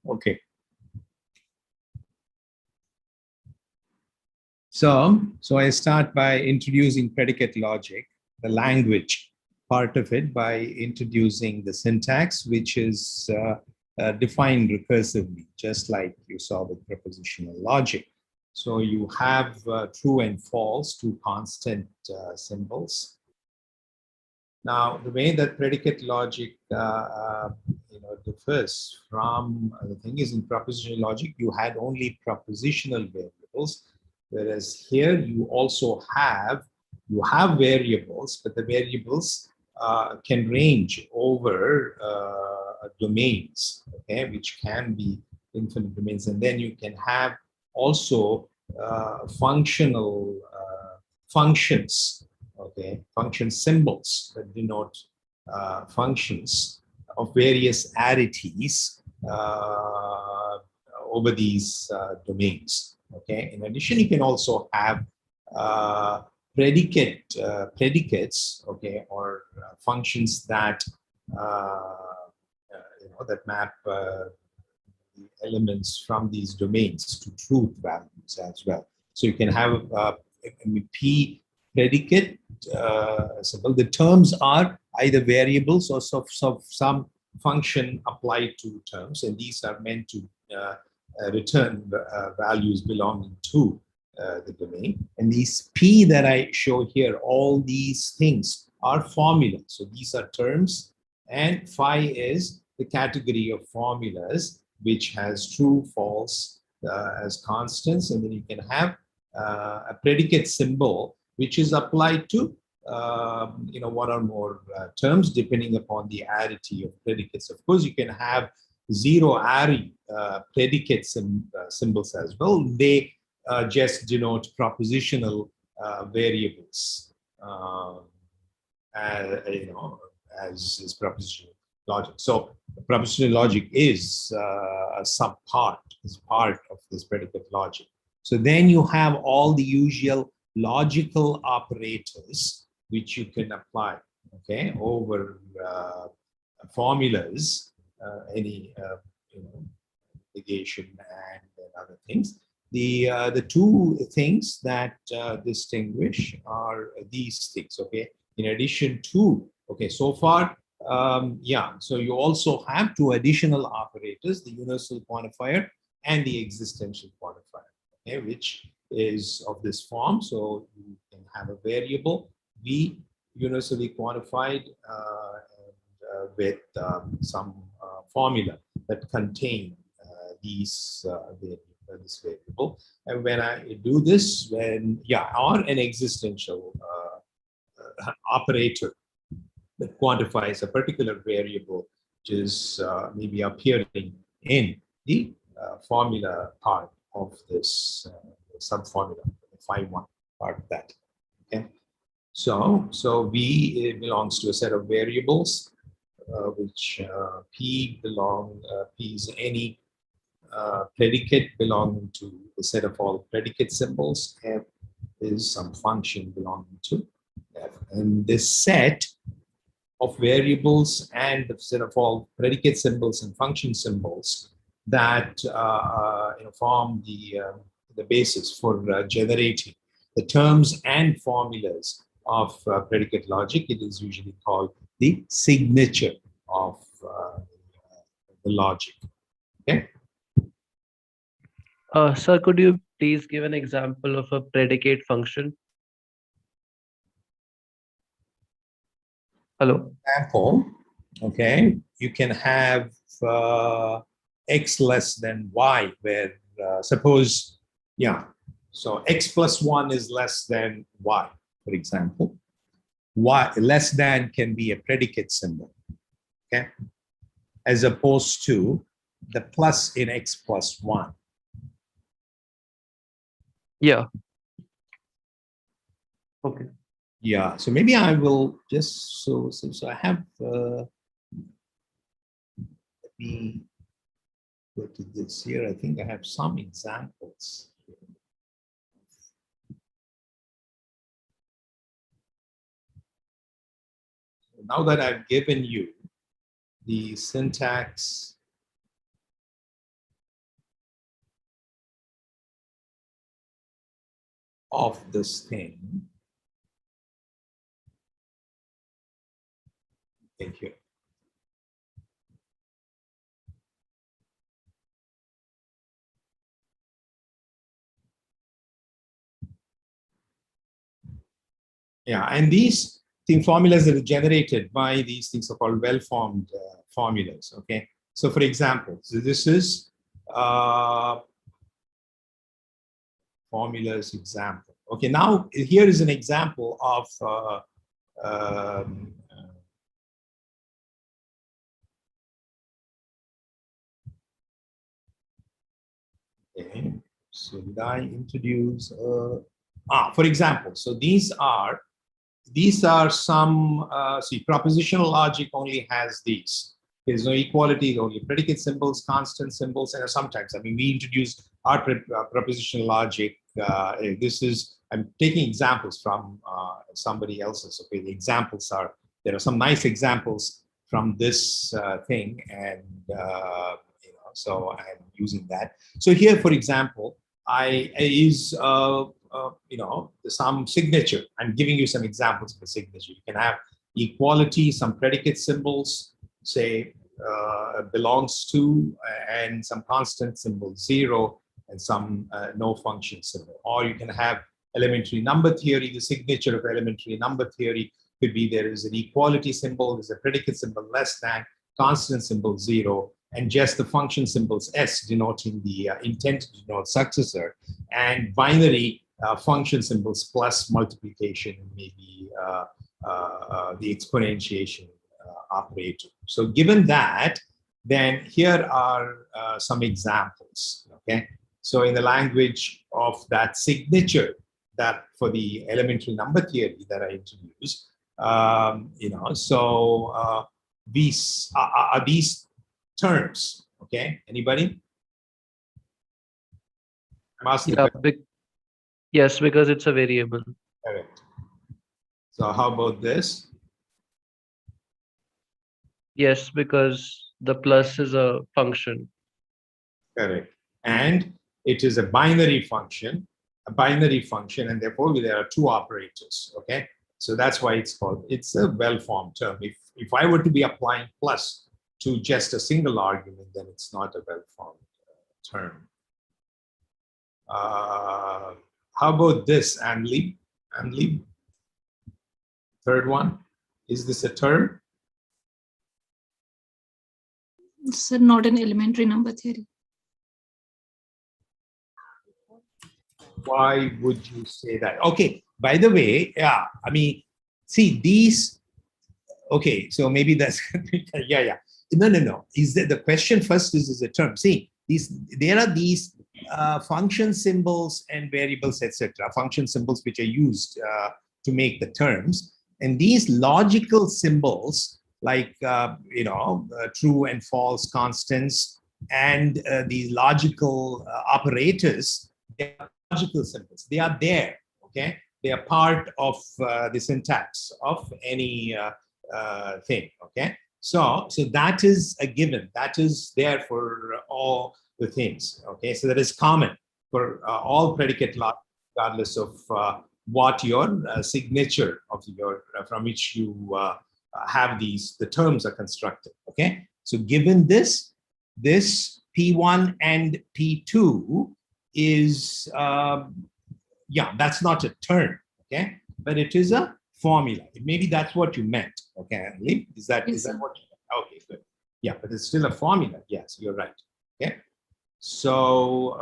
Okay. So I start by introducing predicate logic, the language part of it, by introducing the syntax, which is defined recursively, just like you saw with propositional logic. So you have true and false, two constant symbols. Now, the way that predicate logic differs from the thing is, in propositional logic, you had only propositional variables, whereas here you also have variables, but the variables can range over domains, okay, which can be infinite domains, and then you can have also functional functions. Okay, function symbols that denote functions of various arities over these domains. Okay. In addition, you can also have predicates. Okay, or functions that that map the elements from these domains to truth values as well. So you can have P predicate symbol. The terms are either variables or some function applied to terms, and these are meant to return values belonging to the domain. And these P that I show here, all these things are formulas. So these are terms, and phi is the category of formulas which has true, false as constants, and then you can have a predicate symbol which is applied to one or more terms depending upon the arity of predicates. Of course, you can have zero array predicate symbols as well. They just denote propositional variables, as is propositional logic. So propositional logic is a part of this predicate logic. So then you have all the usual logical operators which you can apply, okay, over formulas, any negation and other things. The two things that distinguish are these things, okay. In addition to, okay, so far, so you also have two additional operators, the universal quantifier and the existential quantifier, okay, which is of this form. So you can have a variable V universally quantified with some formula that contain this variable. And when I do this, or an existential operator that quantifies a particular variable, which is maybe appearing in the formula part of this subformula, the phi1 part of that. Okay, so V belongs to a set of variables, which P is any predicate belonging to the set of all predicate symbols. F is some function belonging to F, and this set of variables and the set of all predicate symbols and function symbols that form the basis for generating the terms and formulas of predicate logic. It is usually called the signature of the logic. Okay. Sir, could you please give an example of a predicate function? Hello. Example, okay, you can have x less than y, where suppose, so x plus 1 is less than y, for example. Y less than can be a predicate symbol, okay, as opposed to the plus in x plus 1. Yeah. Okay. Yeah, so maybe I will just, so I have, let me go to this here. I think I have some examples. Now that I've given you the syntax of this thing. Thank you. Yeah, and these formulas that are generated by these things are called well-formed formulas. Okay, so for example, so this is formulas example. Okay, now here is an example of okay, so did I introduce for example, so these are some see, propositional logic only has these. There's no equality, only predicate symbols, constant symbols, and sometimes, I mean, we introduced our propositional logic. This is, I'm taking examples from somebody else's. Okay, the examples are, there are some nice examples from this thing, and you know, so I'm using that. So here, for example, I use you know, some signature. I'm giving you some examples of a signature. You can have equality, some predicate symbols, say belongs to, and some constant symbol 0, and some no function symbol. Or you can have elementary number theory. The signature of elementary number theory could be there is an equality symbol, there's a predicate symbol less than, constant symbol 0, and just the function symbols S denoting the intent to denote successor, and binary function symbols plus multiplication, maybe the exponentiation operator. So given that, then here are some examples. Okay, so in the language of that signature, that for the elementary number theory that I introduced, you know, so these are these terms. Okay, anybody? I'm asking. Yeah, yes, because it's a variable. Correct. So how about this? Yes, because the plus is a function. Correct. And it is a binary function, and therefore there are two operators. Okay, so that's why it's called, it's a well-formed term. If I were to be applying plus to just a single argument, then it's not a well-formed term. How about this, Anli? Third one, is this a term? It's not an elementary number theory. Why would you say that? Okay, by the way, yeah, I mean, see these, okay, so maybe that's, yeah. No. Is that the question first is a term? See, there are these function symbols and variables, etc. Function symbols which are used to make the terms. And these logical symbols, like, you know, true and false constants, and these logical operators, they are logical symbols. They are there, okay? They are part of the syntax of any thing, okay? So that is a given. That is there for all the things, okay? So that is common for all predicate logic, regardless of what your signature of your, from which you have these, the terms are constructed, okay? So given this P1 and P2 is, yeah, that's not a term, okay? But it is a formula. Maybe that's what you meant, okay? Is that what you meant? Okay, good. Yeah, but it's still a formula. Yes, you're right, okay? So,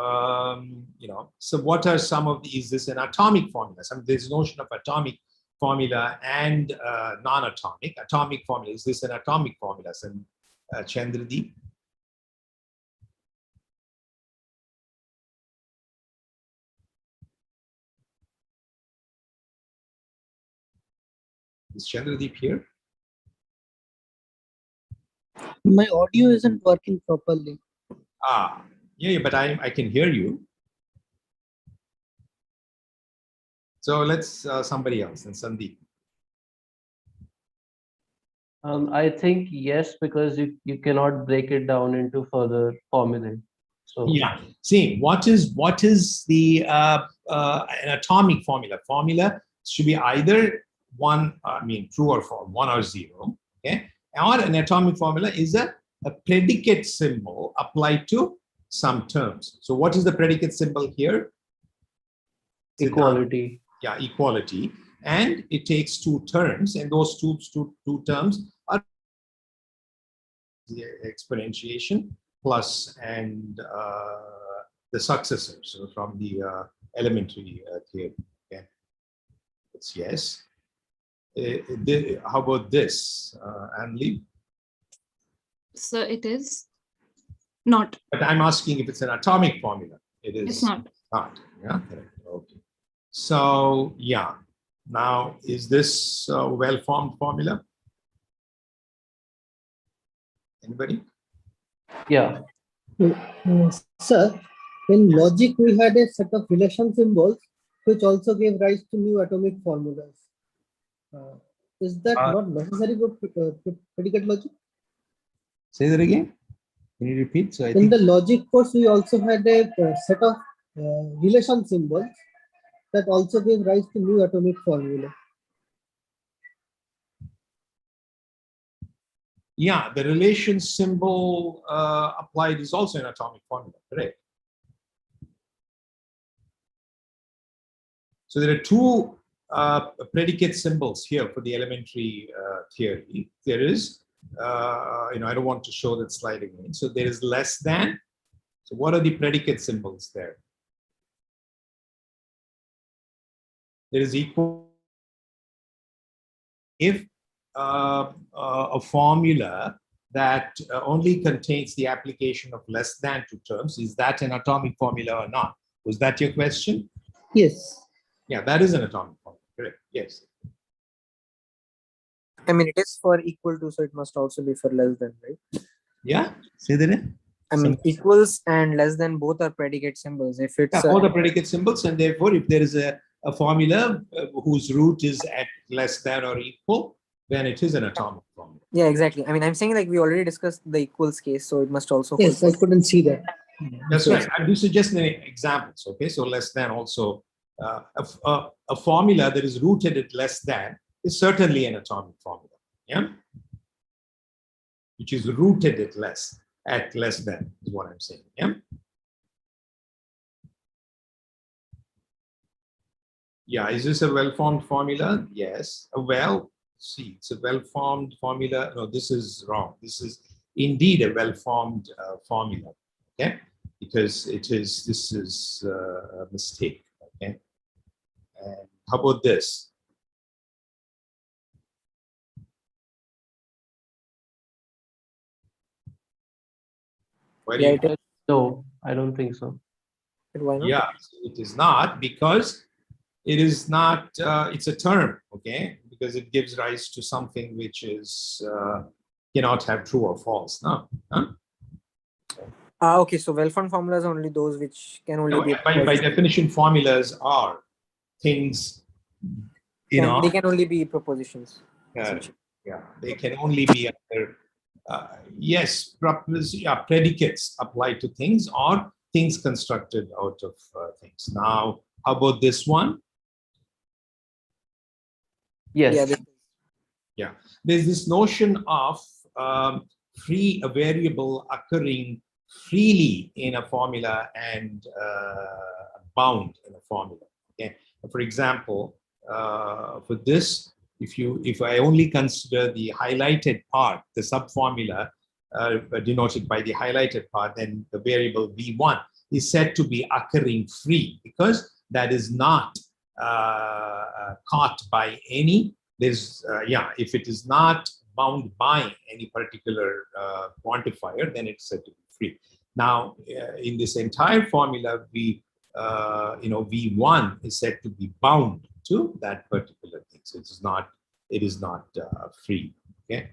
you know, so what are some of these? Is this an atomic formula? There's notion of atomic formula and non-atomic. Atomic formula, is this an atomic formula? So, Chandradeep? Is Chandradeep here? My audio isn't working properly. Yeah, but I can hear you. So let's somebody else, and Sandeep. I think yes, because you cannot break it down into further formulae. So yeah, see, what is the an atomic formula. Formula should be either true or false, 1 or 0. Okay, or an atomic formula is a predicate symbol applied to some terms. So what is the predicate symbol here? Equality. Yeah, equality. And it takes two terms, and those two terms are the exponentiation plus and the successors from the elementary theory. Okay, it's yes. How about this, Anli? So it is not. But I'm asking if it's an atomic formula. It is. It's not. Not. Yeah, correct. Okay. So yeah. Now, is this a well-formed formula? Anybody? Yeah. Sir, in logic, we had a set of relation symbols which also gave rise to new atomic formulas. Is that not necessary for predicate logic? Say that again. Can you repeat? So in the logic course, we also had a set of relation symbols that also gave rise to new atomic formula. Yeah, the relation symbol applied is also an atomic formula, correct? So there are two predicate symbols here for the elementary theory. There is, I don't want to show that slide again. So there is less than. So what are the predicate symbols there? There is equal. If a formula that only contains the application of less than two terms, is that an atomic formula or not? Was that your question? Yes. Yeah, that is an atomic formula, correct? Yes. I mean, it is for equal to, so it must also be for less than, right? Yeah, say that again. I mean, equals and less than both are predicate symbols. If it's both are predicate symbols, and therefore, if there is a formula whose root is at less than or equal, then it is an atomic formula. Yeah, exactly. I mean, I'm saying like we already discussed the equals case, so it must also. Yes, I couldn't see that. That's right. This is just an examples. Okay, so less than also a formula that is rooted at less than is certainly an atomic formula. Yeah, which is rooted at less than is what I'm saying. Yeah. Yeah, is this a well-formed formula? Yes. It's a well-formed formula. No, this is wrong. This is indeed a well-formed formula. Okay, because this is a mistake. Okay. And how about this? Yeah, no, I don't think so. Why not? Yeah, it is not, because it is not, it's a term, okay? Because it gives rise to something which is, cannot have true or false, no? Huh? Okay, so well-formed formulas are only those which can only be. By definition, formulas are things, They can only be propositions. Yeah, they can only be either, yes, predicates applied to things or things constructed out of things. Now, how about this one? Yes. Yeah, There's this notion of a variable occurring freely in a formula and bound in a formula. Okay, for example, for this, if I only consider the highlighted part, the subformula denoted by the highlighted part, then the variable v1 is said to be occurring free, because that is not caught by any. If it is not bound by any particular quantifier, then it's said to be free. Now, in this entire formula, v1 is said to be bound to that particular thing. So it is not free. Okay,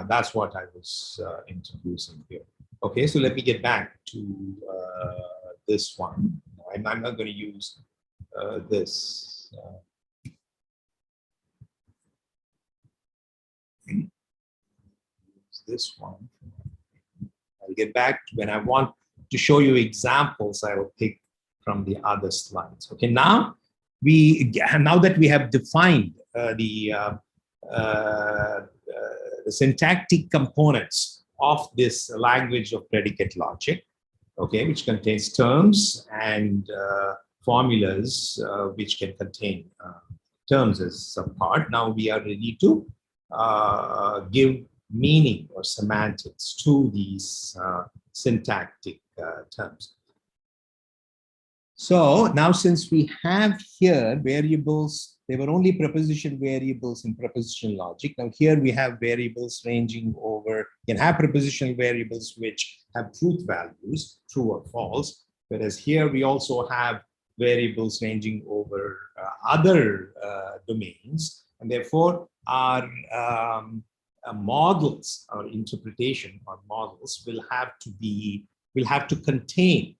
that's what I was introducing here. Okay, so let me get back to this one. I'm not going to use this. This one. I'll get back when I want to show you examples, I will pick from the other slides. Okay, now that we have defined the syntactic components of this language of predicate logic, okay, which contains terms and formulas which can contain terms as some part. Now we are ready to give meaning or semantics to these syntactic terms. So now, since we have here variables, they were only preposition variables in preposition logic. Now here we have variables ranging over, you can have prepositional variables which have truth values, true or false, whereas here we also have variables ranging over other domains, and therefore our models or interpretation or models will have to contain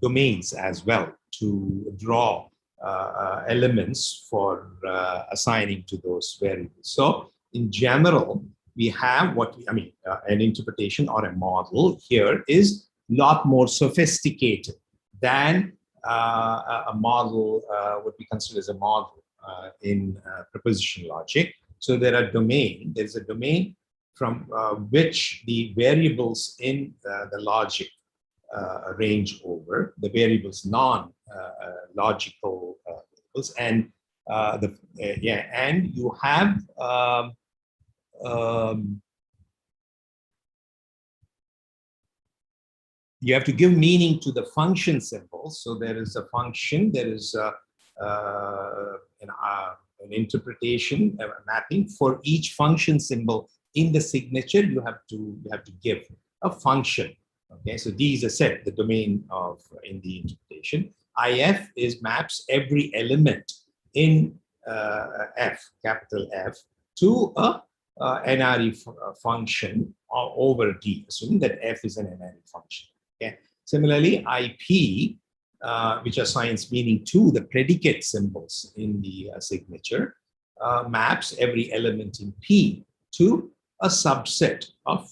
domains as well to draw elements for assigning to those variables. So in general, we have an interpretation or a model here is a lot more sophisticated than a model would be considered as a model in preposition logic. So there's a domain from which the variables in the logic range over, the variables non-logical variables, and and you have you have to give meaning to the function symbols. So there is a function, there is an interpretation, a mapping for each function symbol in the signature. You have to give a function. Okay, so these are set the domain of in the interpretation. IF maps every element in F, capital F, to a NRE function over D, assuming that F is an NRE function. Okay. Similarly, IP, which assigns meaning to the predicate symbols in the signature, maps every element in P to a subset of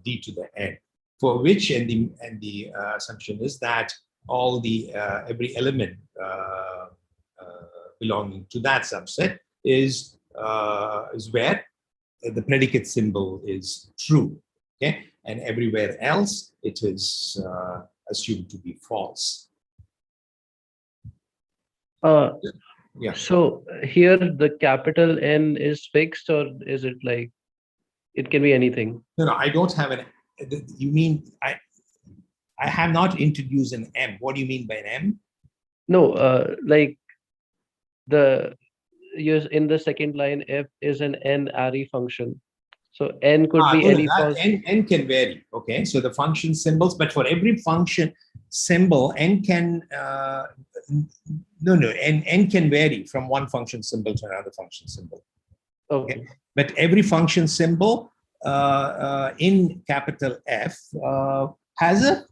D to the N, for which and the assumption is that all the every element belonging to that subset is where the predicate symbol is true. Okay, and everywhere else it is assumed to be false. Yeah. So here the capital N is fixed, or is it like it can be anything? No, I don't have an. You mean I have not introduced an M. What do you mean by an M? No, like in the second line, F is an N-ary function. So N could be any function. N can vary. Okay, so the function symbols, but for every function symbol, N can N can vary from one function symbol to another function symbol. Okay. But every function symbol in capital F has a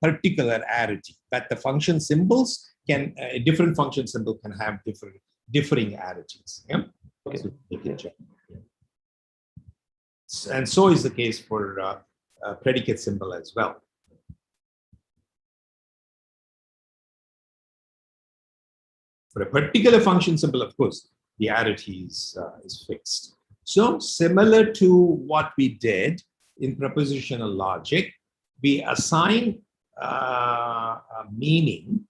particularity, but the function symbols can a different function symbol can have differing arities. Yeah. Okay. So and so is the case for predicate symbol as well. For a particular function symbol, of course, the arity is fixed. So similar to what we did in propositional logic, we assign meaning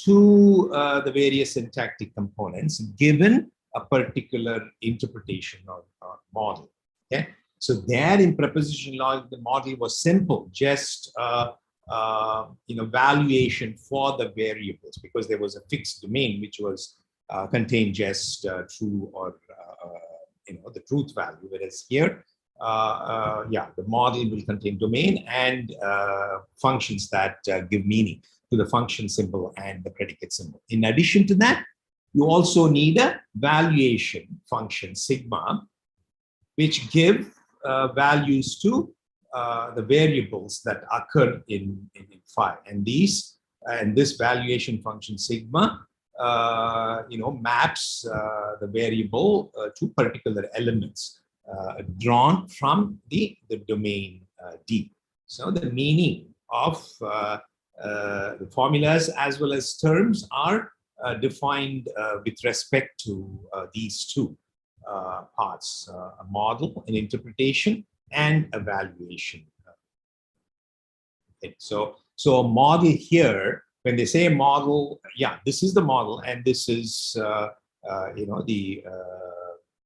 to the various syntactic components given a particular interpretation or model. Okay, so there in propositional logic, the model was simple, just valuation for the variables, because there was a fixed domain which was contained just true or the truth value. Whereas here, the model will contain domain and functions that give meaning to the function symbol and the predicate symbol. In addition to that, you also need a valuation function sigma, which give values to the variables that occur in phi, and this valuation function sigma maps the variable to particular elements drawn from the domain D. So the meaning of the formulas as well as terms are defined with respect to these two parts, a model, an interpretation, and evaluation. Okay. So a model here, when they say model, yeah, this is the model, and this is the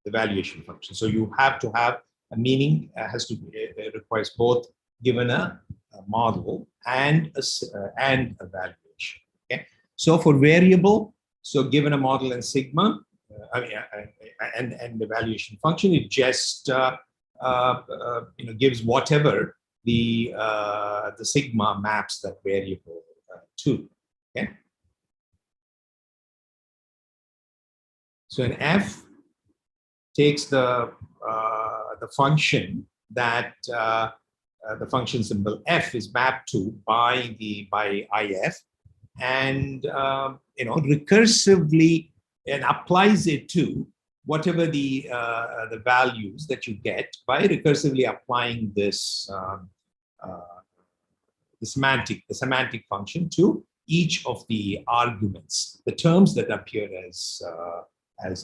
valuation function. So you have to have a meaning, it requires both given a model and a valuation. Okay. So for variable, so given a model and sigma, and the valuation function, it just gives whatever the sigma maps that variable to. Okay. So an F takes the function that the function symbol F is mapped to by IF, and recursively and applies it to whatever the values that you get by recursively applying this the semantic function to each of the arguments, the terms that appear as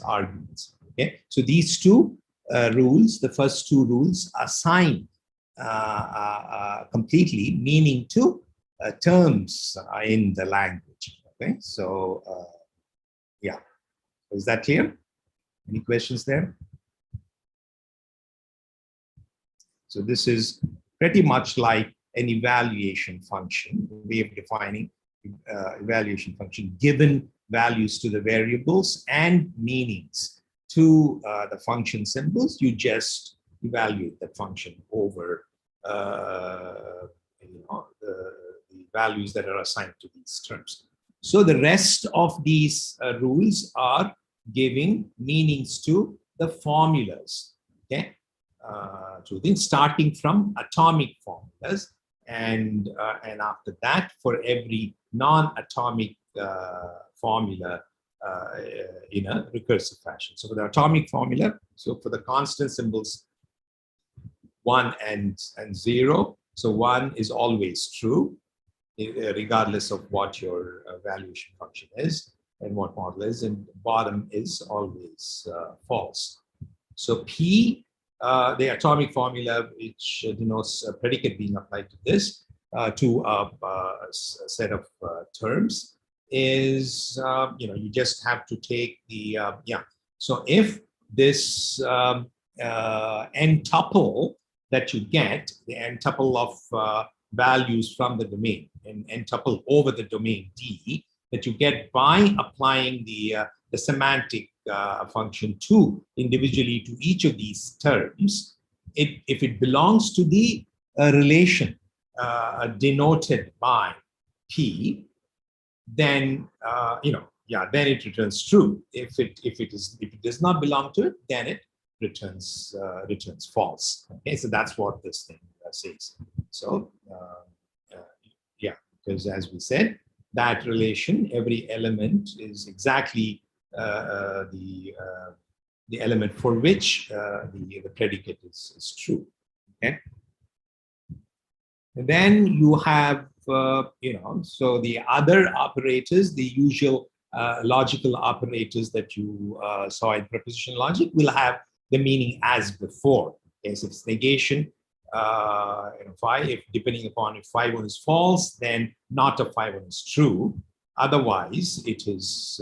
arguments. Okay, so these two rules, the first two rules, assign completely meaning to terms in the language. Okay, so yeah, is that clear? Any questions there? So this is pretty much like an evaluation function, way of defining evaluation function, given values to the variables and meanings to the function symbols. You just evaluate that function over the values that are assigned to these terms. So the rest of these rules are giving meanings to the formulas. Okay, starting from atomic formulas, and after that, for every non-atomic formula in a recursive fashion. So for the atomic formula, so for the constant symbols 1 and 0, so 1 is always true, regardless of what your valuation function is and what model is, and bottom is always false. So P, the atomic formula, which denotes a predicate being applied to this, to a set of terms, is you just have to take the So if this n tuple that you get, the n tuple of values from the domain, and n tuple over the domain D, that you get by applying the semantic function individually to each of these terms, if it belongs to the relation denoted by P, then then it returns true. If it does not belong to it, then it returns false. Okay, so that's what this thing says. So yeah, because as we said, that relation, every element is exactly the element for which the predicate is true. Okay. And then you have so the other operators, the usual logical operators that you saw in prepositional logic, will have the meaning as before. Okay, so if it's negation, if depending upon if phi1 is false, then not a phi1 is true. Otherwise, it is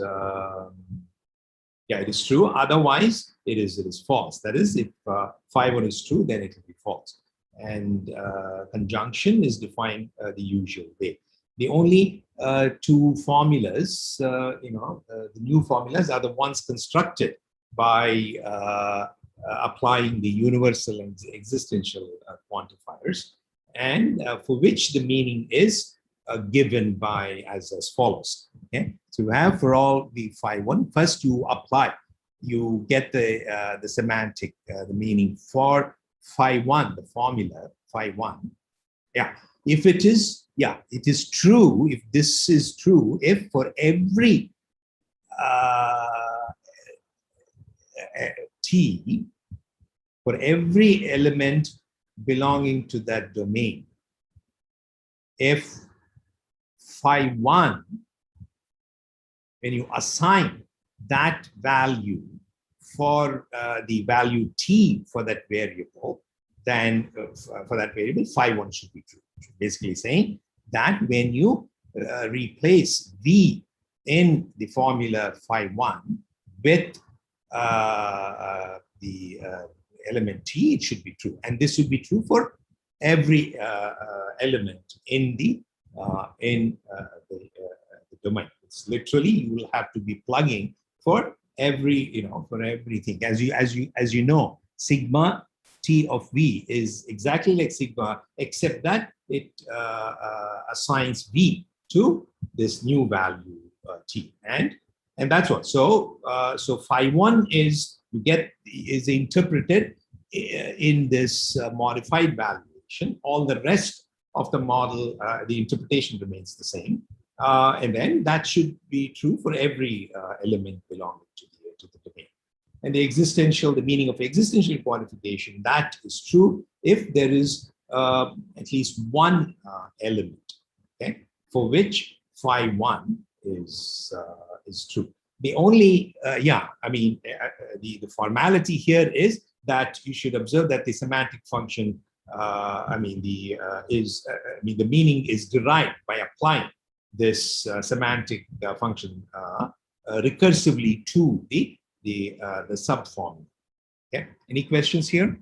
it is true. Otherwise, it is false. That is, if phi1 is true, then it will be false. And conjunction is defined the usual way. The only two formulas, the new formulas, are the ones constructed by applying the universal and existential quantifiers, and for which the meaning is given by as follows. Okay, so you have for all the phi1, first you apply, you get the semantic, the meaning for phi1, the formula phi1. Yeah, if it is, it is true. If this is true, if for every t, for every element belonging to that domain, if phi1, when you assign that value for the value t for that variable, then for that variable, phi1 should be true. Basically saying that when you replace v in the formula phi1 with the element t, it should be true. And this should be true for every element in the domain. It's literally, you will have to be plugging for every, for everything. As you know, sigma t of v is exactly like sigma, except that it assigns v to this new value t, and that's what. So phi1 is interpreted in this modified valuation. All the rest of the model, the interpretation remains the same, and then that should be true for every element belonging to the domain. And the meaning of existential quantification, that is true if there is at least one element, okay, for which phi1 is true. The only, the formality here is that you should observe that the semantic function, the meaning is derived by applying this semantic function recursively to the subformula. Okay, any questions here?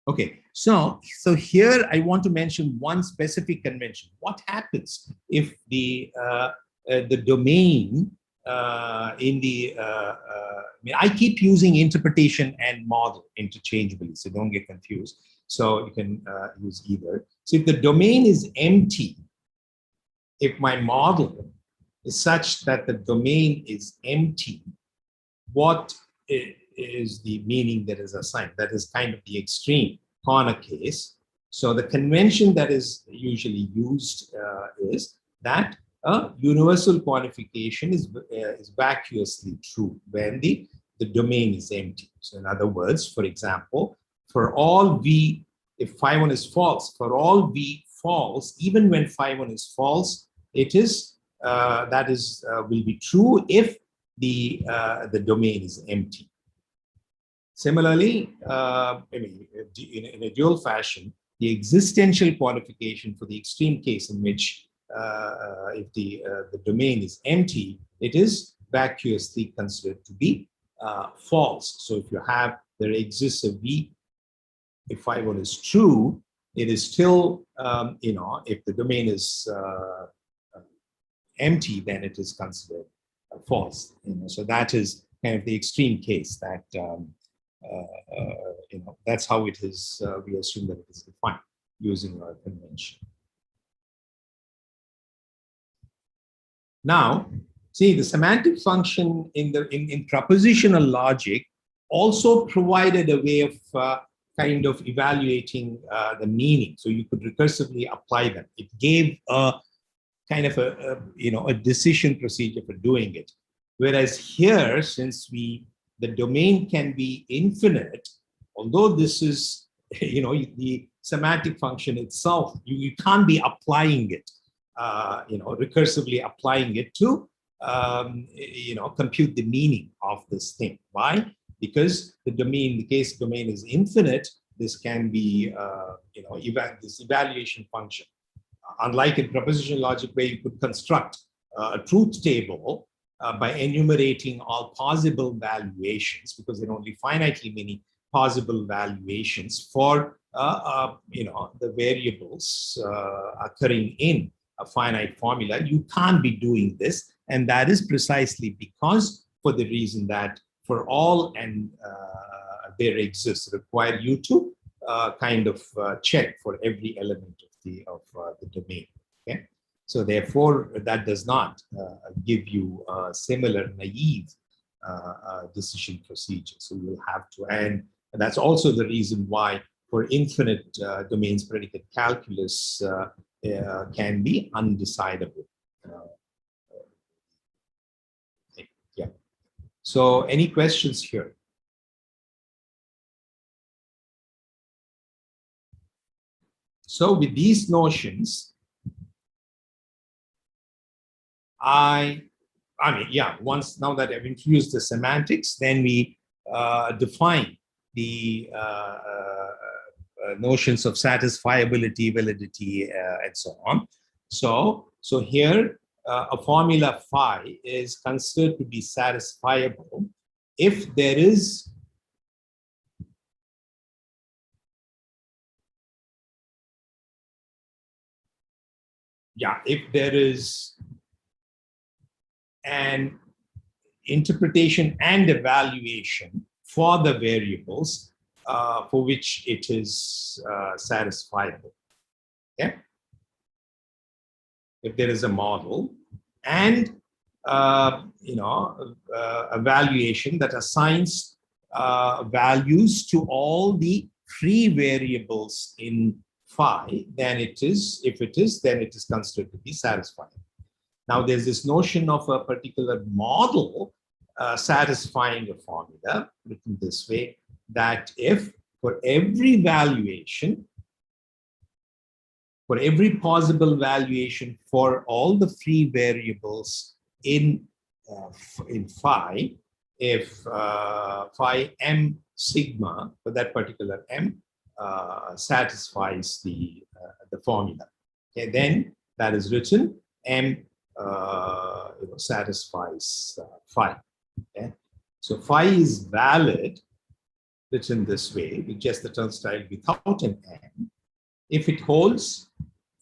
Okay, so here I want to mention one specific convention. What happens if the domain in the I keep using interpretation and model interchangeably, so don't get confused. So you can use either. So if the domain is empty, if my model is such that the domain is empty, what is the meaning that is assigned? That is kind of the extreme corner case. So the convention that is usually used is that a universal quantification is vacuously true when the domain is empty. So in other words, for example, for all v, if phi1 is false, for all v false, even when phi1 is false, it is will be true if the domain is empty. Similarly, in a dual fashion, the existential quantification for the extreme case in which if the domain is empty, it is vacuously considered to be false. So if there exists a v, if phi1 is true, it is still, if the domain is empty, then it is considered false. So that is kind of the extreme case that, that's how it is, we assume that it is defined using our convention. Now, see, the semantic function in propositional logic also provided a way of kind of evaluating the meaning. So you could recursively apply them. It gave a kind of a decision procedure for doing it. Whereas here, since the domain can be infinite, although this is, the semantic function itself, you can't be applying it, recursively applying it to, compute the meaning of this thing. Why? Because the case domain is infinite, this can be, this evaluation function. Unlike in propositional logic, where you could construct a truth table by enumerating all possible valuations, because there are only finitely many possible valuations for the variables occurring in a finite formula. You can't be doing this, and that is precisely because, for the reason that for all and there exists, require you to kind of check for every element of the domain. Okay, so therefore that does not give you a similar naive decision procedure. So you'll have to, and that's also the reason why for infinite domains, predicate calculus can be undecidable. So any questions here? So with these notions, I mean, yeah, once now that I've introduced the semantics, then we define the notions of satisfiability, validity, and so on. So here, a formula phi is considered to be satisfiable if there is if there is an interpretation and evaluation for the variables for which it is satisfiable. Okay? If there is a model and evaluation that assigns values to all the free variables in phi, then it is, if it is, then it is considered to be satisfying. Now there's this notion of a particular model satisfying a formula, written this way, that if for every valuation, for every possible valuation for all the free variables in phi, if phi m sigma for that particular m satisfies the formula, okay, then that is written m satisfies phi. Okay, so phi is valid, written this way with just the turnstile without an m, if it holds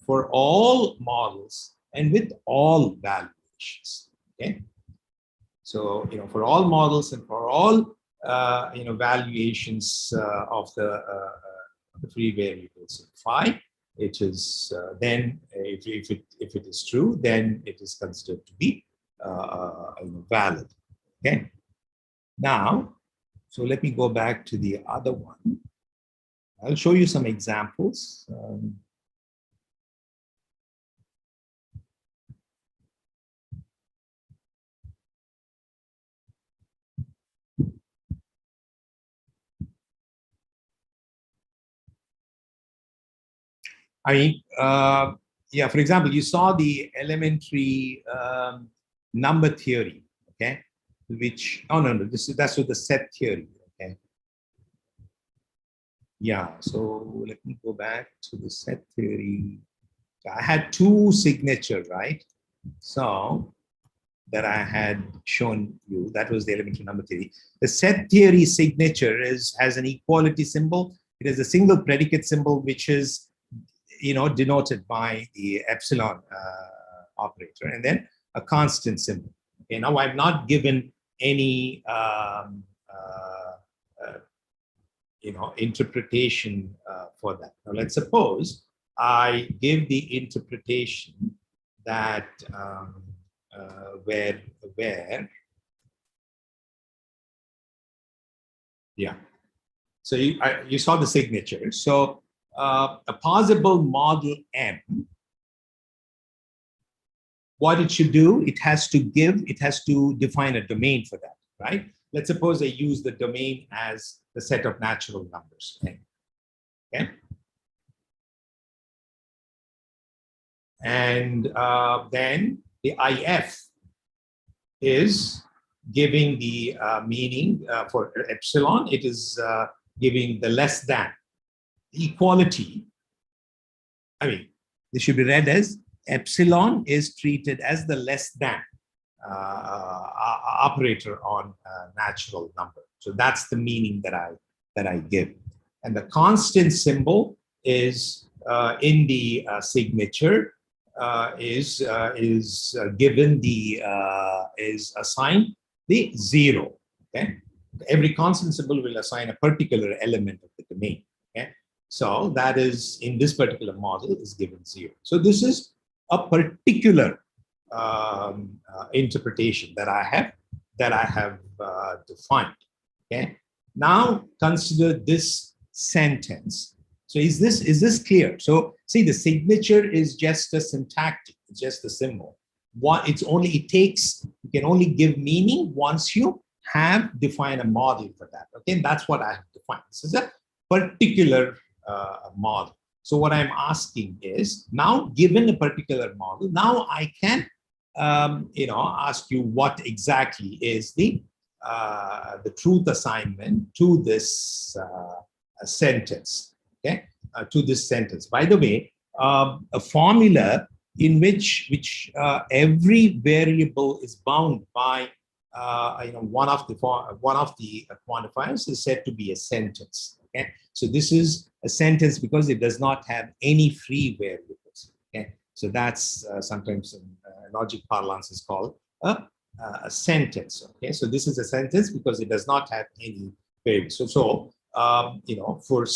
for all models and with all valuations. Okay, so for all models and for all valuations of the free variables in phi, it is then if it is true, then it is considered to be valid. Okay, now so let me go back to the other one. I'll show you some examples. I mean, yeah, for example, you saw the elementary number theory, okay? Which, oh no, that's with the set theory, okay? Yeah, so let me go back to the set theory. I had two signatures, right? So that I had shown you, that was the elementary number theory. The set theory signature has an equality symbol. It is a single predicate symbol, which is denoted by the epsilon operator, and then a constant symbol. Okay, now I've not given any interpretation for that. Now let's suppose I give the interpretation that where yeah. So you saw the signature. So a possible model M, what it should do, it has to define a domain for that, right? Let's suppose I use the domain as the set of natural numbers. Okay. And then the IF is giving the meaning for epsilon. It is giving the less than. Equality, I mean, this should be read as epsilon is treated as the less than operator on natural number. So that's the meaning that I give. And the constant symbol is in the signature is given the is assigned the 0. Okay, every constant symbol will assign a particular element of the domain. Okay, so that is in this particular model is given 0. So this is a particular interpretation that I have defined. Okay, now consider this sentence. So is this clear? So see, the signature is just a syntactic, it's just a symbol. You can only give meaning once you have defined a model for that. Okay, and that's what I have defined. This is a particular model. So what I'm asking is, now given a particular model, now I can ask you what exactly is the truth assignment to this sentence. Okay, to this sentence. By the way, a formula in which every variable is bound by one of the quantifiers is said to be a sentence. Okay, so this is a sentence because it does not have any free variables. Okay, so that's sometimes in logic parlance is called a sentence. Okay, so this is a sentence because it does not have any variables. So for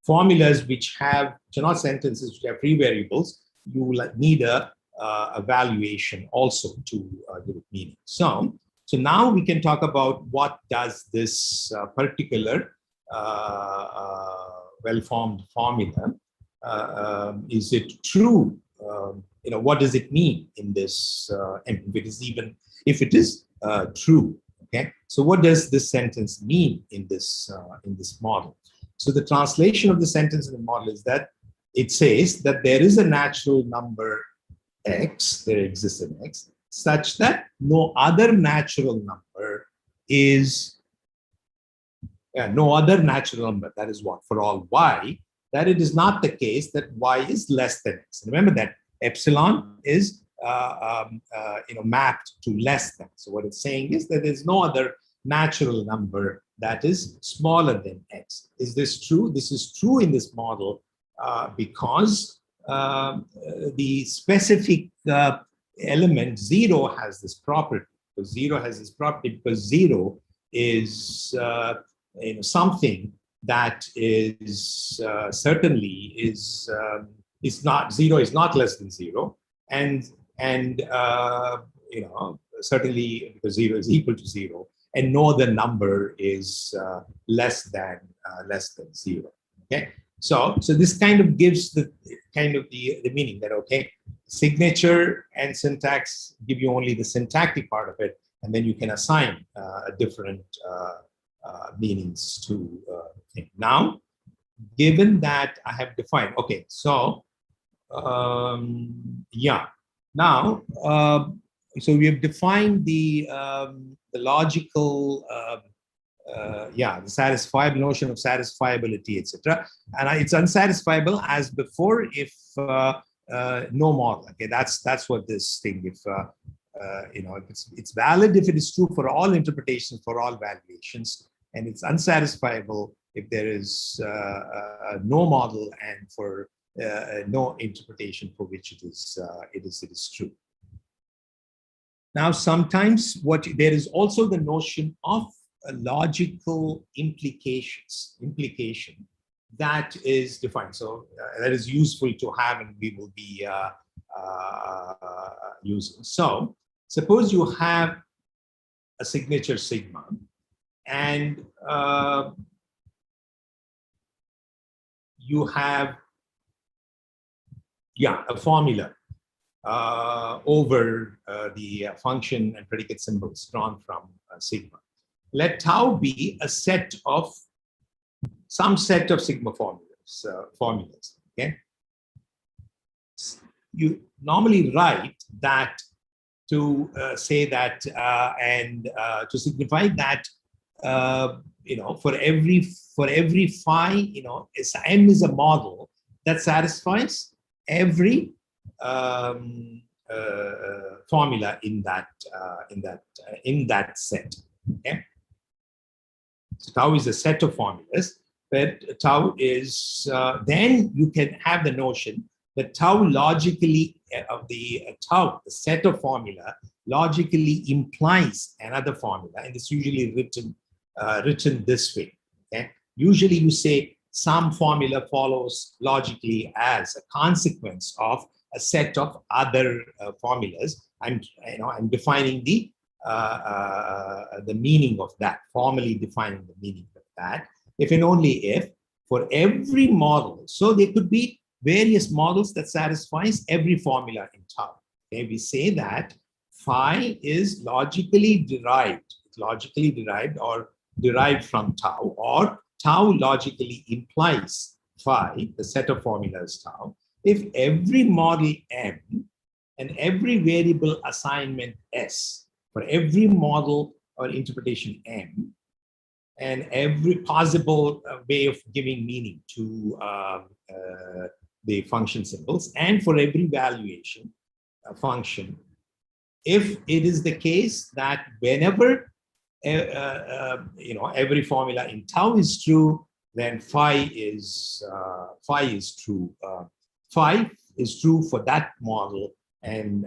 formulas which are not sentences which have free variables, you will need a evaluation also to give it meaning. So now we can talk about what does this particular well-formed formula, is it true? What does it mean in this, if it is true? Okay, so what does this sentence mean in this model? So the translation of the sentence in the model is that it says that there is a natural number x, there exists an x, such that no other natural number is, no other natural number, that is what, for all y, that it is not the case that y is less than x. And remember that epsilon is mapped to less than. So what it's saying is that there's no other natural number that is smaller than x. Is this true? This is true in this model because the specific element 0 has this property. Because 0 has this property because 0 is something that is certainly is not, 0 is not less than 0, and certainly because 0 is equal to 0, and no other number is less than 0. Okay, so this kind of gives the meaning that, okay, signature and syntax give you only the syntactic part of it, and then you can assign different meanings to thing. Now, given that I have defined, okay, so now so we have defined the logical the notion of satisfiability, etc. And it's unsatisfiable as before if no model. Okay, that's what this thing. If it's valid if it is true for all interpretations, for all valuations, and it's unsatisfiable if there is no model and for no interpretation for which it is true. Now, sometimes there is also the notion of a logical implication that is defined. So that is useful to have, and we will be using. So suppose you have a signature sigma, and you have a formula over the function and predicate symbols drawn from sigma. Let tau be a some set of sigma formulas. Okay, you normally write that to say that and to signify that for every phi, M is a model that satisfies every formula in that set. Okay, so tau is a set of formulas, but tau is then you can have the notion that tau logically the set of formula logically implies another formula, and it's usually written this way. Okay, usually you say some formula follows logically as a consequence of a set of other formulas. I'm defining the meaning of that, formally defining the meaning of that, if and only if for every model. So there could be various models that satisfies every formula in tau. Okay, we say that phi is logically derived. It logically derived or derived from tau, or tau logically implies phi, the set of formulas tau, if every model M and every variable assignment S for every model or interpretation M, and every possible way of giving meaning to the function symbols, and for every valuation function, if it is the case that whenever every formula in tau is true, then phi is true. Phi is true for that model and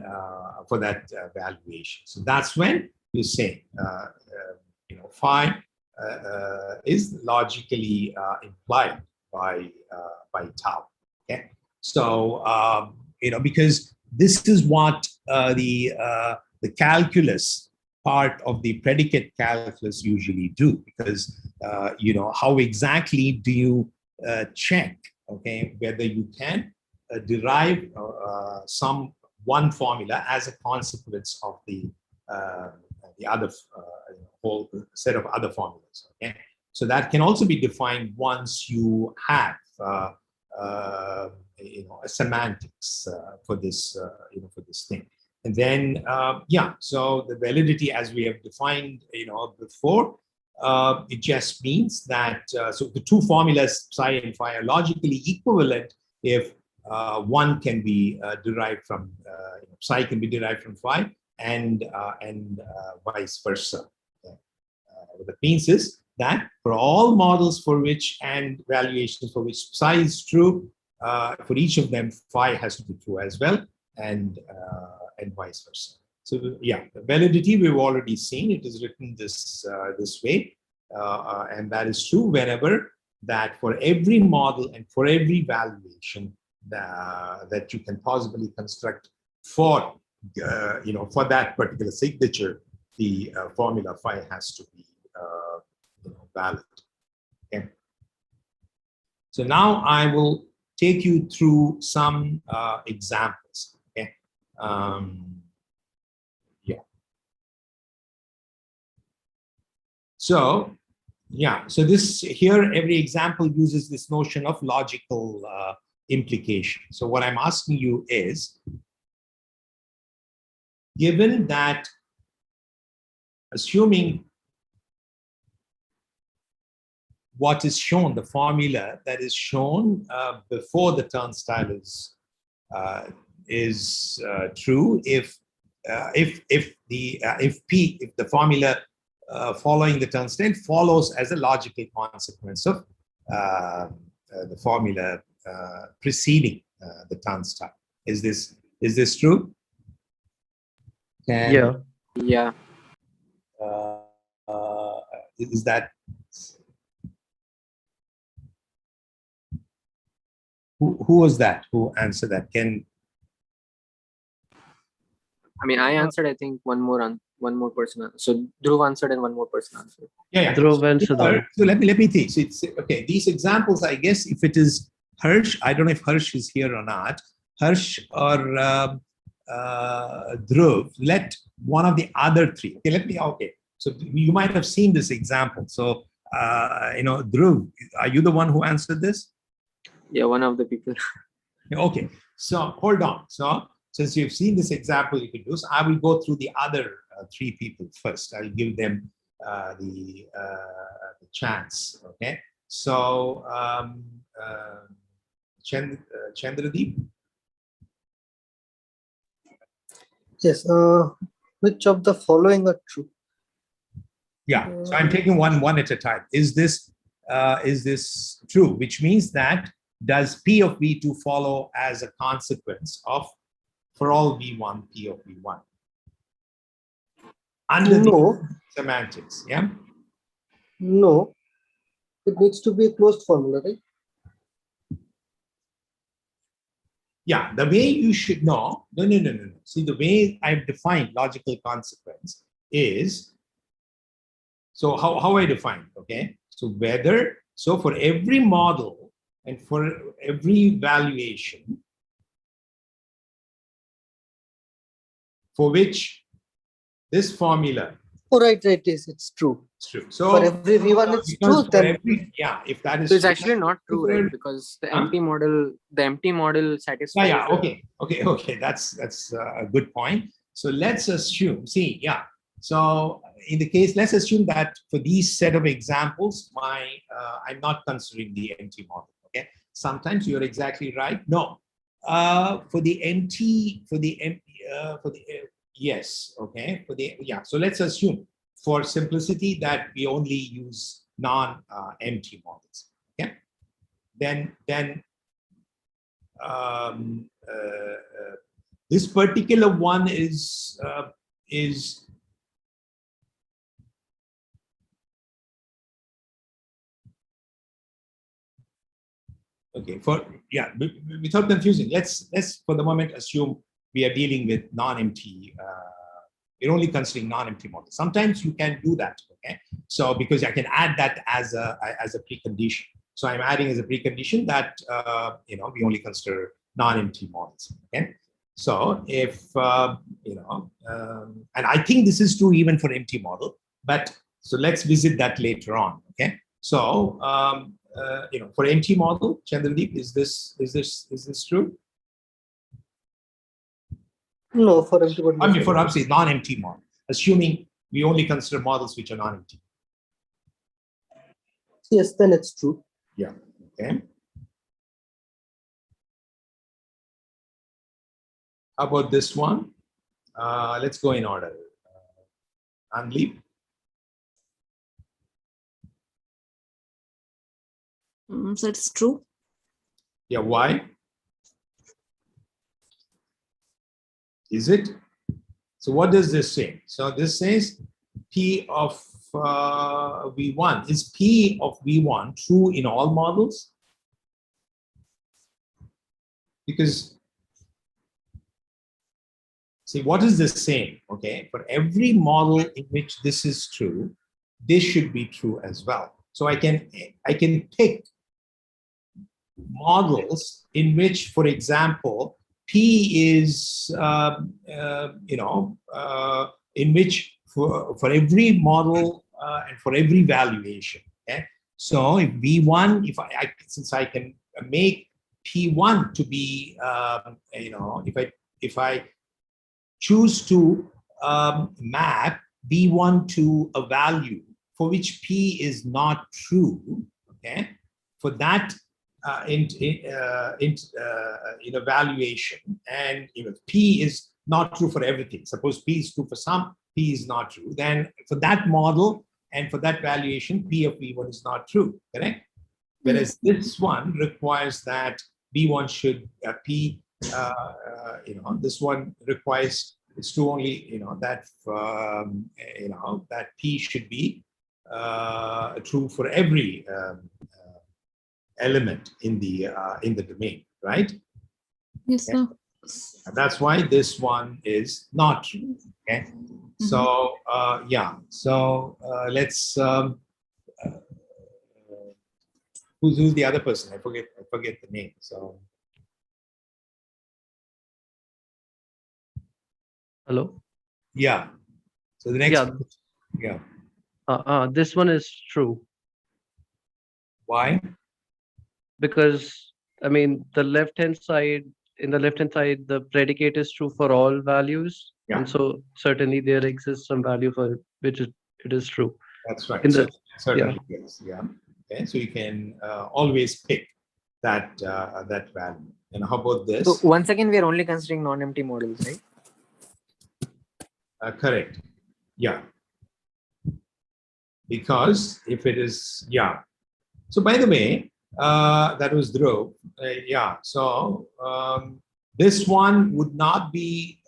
for that valuation. So that's when you say phi is logically implied by tau. Okay, so because this is what the calculus part of the predicate calculus usually do, because how exactly do you check, okay, whether you can derive one formula as a consequence of the other whole set of other formulas. Okay, so that can also be defined once you have a semantics for this for this thing. And then so the validity, as we have defined before, it just means that so the two formulas psi and phi are logically equivalent if one can be derived from psi can be derived from phi, and vice versa. Okay. What that means is that for all models for which and valuations for which psi is true, for each of them phi has to be true as well, and vice versa. So yeah, the validity we've already seen. It is written this way, and that is true whenever that for every model and for every valuation that you can possibly construct for for that particular signature, the formula phi has to be valid. Okay. So now I will take you through some examples. Okay. So this here, every example uses this notion of logical implication. So what I'm asking you is, given that, assuming what is shown, the formula that is shown before the turnstile is true, if the formula following the turnstile follows as a logical consequence of the formula preceding the turnstile. Is this true? Yeah. Yeah. Is that who was that? Who answered that? I mean, I answered. I think one more person. So Dhruv answered and one more person answered. Yeah. Dhruv and Siddharth. So let me think. So it's okay. These examples, I guess, if it is Harsh, I don't know if Harsh is here or not. Harsh or Dhruv, let one of the other three. Okay. So you might have seen this example. So Dhruv, are you the one who answered this? Yeah, one of the people. Okay. So hold on. So since you've seen this example, you can do. So I will go through the other three people first. I'll give them the chance. Okay. So Chandradeep. Yes. Which of the following are true? Yeah. So I'm taking one at a time. Is this true? Which means that does P of V2 follow as a consequence of for all V1 P of V1 under the semantics? Yeah. No. It needs to be a closed formula, right? Yeah, the way you should know, no. See, the way I've defined logical consequence is, so how I define, okay? So for every model and for every valuation for which this formula Oh, right, yes, it's true. It's true. So For every V1 it's because true, for then every, yeah, if that is So it's true, actually not true, right? Because the Huh? empty model satisfies. yeah, okay, that's a good point. So let's assume, see, yeah, so in the case, let's assume that for these set of examples, I'm not considering the empty model. Okay, sometimes you're exactly right. No, yes, okay, so let's assume for simplicity that we only use non-empty models. Okay, then this particular one is okay. Without confusing, let's for the moment assume we are dealing with non-empty. We're only considering non-empty models. Sometimes you can do that. Okay, so because I can add that as a precondition. So I'm adding as a precondition that we only consider non-empty models. Okay, so if and I think this is true even for empty model, but so let's visit that later on. Okay, so for empty model, Chandradeep, is this true? no, for empty model. I mean, for obviously non-empty model, assuming we only consider models which are non-empty. Yes, then it's true. Yeah. Okay. How about this one? Let's go in order. Anleep. So it's true. Yeah. Why? Is it? So what does this say? So this says P of V1. Is P of V1 true in all models? Because, see, what is this saying? Okay, for every model in which this is true, this should be true as well. So I can pick models in which, for example, P is in which for every model and for every valuation. Okay, so if V1, since I can make P1 to be if I choose to map V1 to a value for which P is not true, okay, for that in evaluation, and P is not true for everything. Suppose P is true for some, P is not true. Then for that model and for that valuation, P of V1 is not true, correct? Whereas this one requires that V1 should this one requires it's true only that that P should be true for every element in the domain, right? Yes, sir. And that's why this one is not true. Okay, so yeah, so let's who's the other person? I forget the name. So Hello. yeah. So the next Yeah. This one is true why? because I mean in the left hand side, the predicate is true for all values, Yeah. and so certainly there exists some value for it, which it is true. That's right. In the Certainly, yes. Yeah. Okay. So you can always pick that value. And how about this? So once again, we are only considering non-empty models, right? Correct. Yeah. Because if it is, yeah. So by the way, that was Dhruv. Yeah. So this one would not be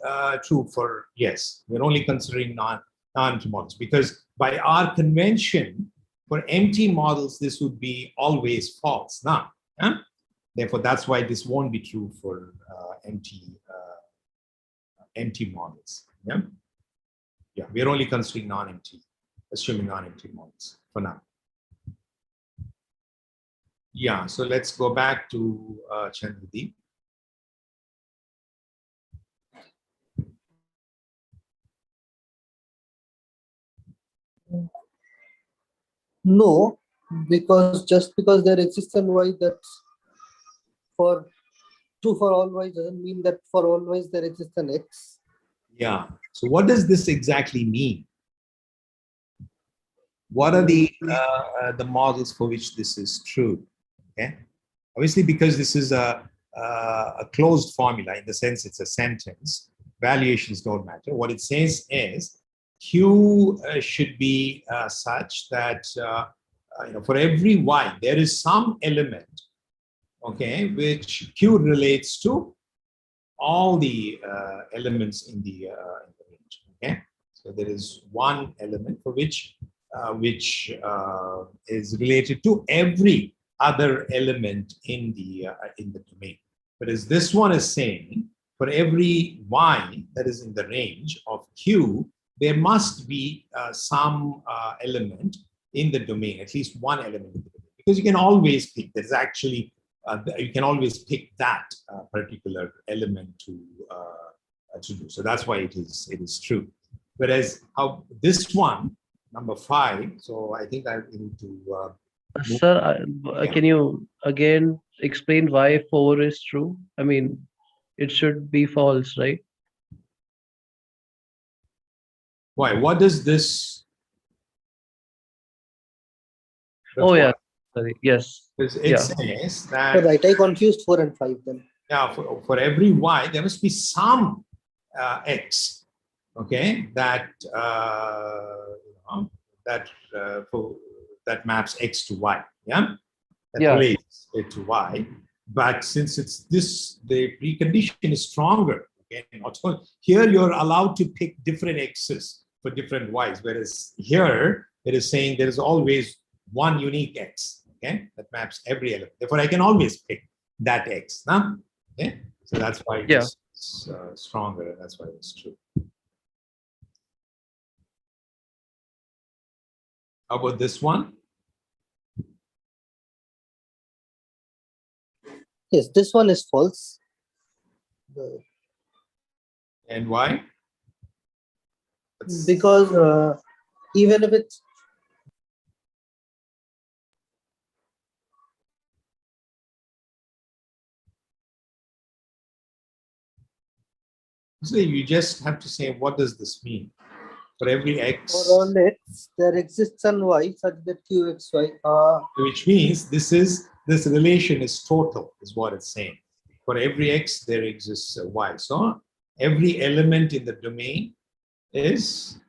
true for, yes, we're only considering non-empty models, because by our convention, for empty models, this would be always false. Now, therefore, that's why this won't be true for empty models. Yeah. Yeah, we're only considering non-empty, assuming non-empty models for now. Yeah, so let's go back to Chandradeep. No, because just because there exists an y, that's for true for all y doesn't mean that for all y's there exists an x. Yeah. So what does this exactly mean? What are the models for which this is true? Okay. Obviously, because this is a closed formula in the sense it's a sentence, valuations don't matter. What it says is Q should be such that for every y there is some element, okay, which Q relates to all the elements in the range. Okay, so there is one element for which is related to every other element in the domain. Whereas this one is saying for every y that is in the range of Q, there must be some element in the domain, at least one element in the domain, because you can always pick. There's actually you can always pick that particular element to do. So that's why it is true. Whereas how this one, number 5. So I think I need to. Sir, can you again explain why 4 is true? I mean, it should be false, right? Why? What does this? Oh yeah, sorry. Yes. It says that. So right, I confused 4 and 5 then. Yeah, for every y, there must be some x, okay, that that maps x to y, yeah, that relates it to y. But since it's this, the precondition is stronger. Okay, here you're allowed to pick different x's for different y's, whereas here it is saying there is always one unique x, okay, that maps every element. Therefore, I can always pick that x. Huh? Okay, so that's why it's stronger, and that's why it's true. How about this one? Yes, this one is false. And why? Because even if it's so you just have to say, what does this mean? For every x, for all x, there exists an y such that qxy which means this relation is total, is what it's saying. For every x, there exists a y. So every element in the domain is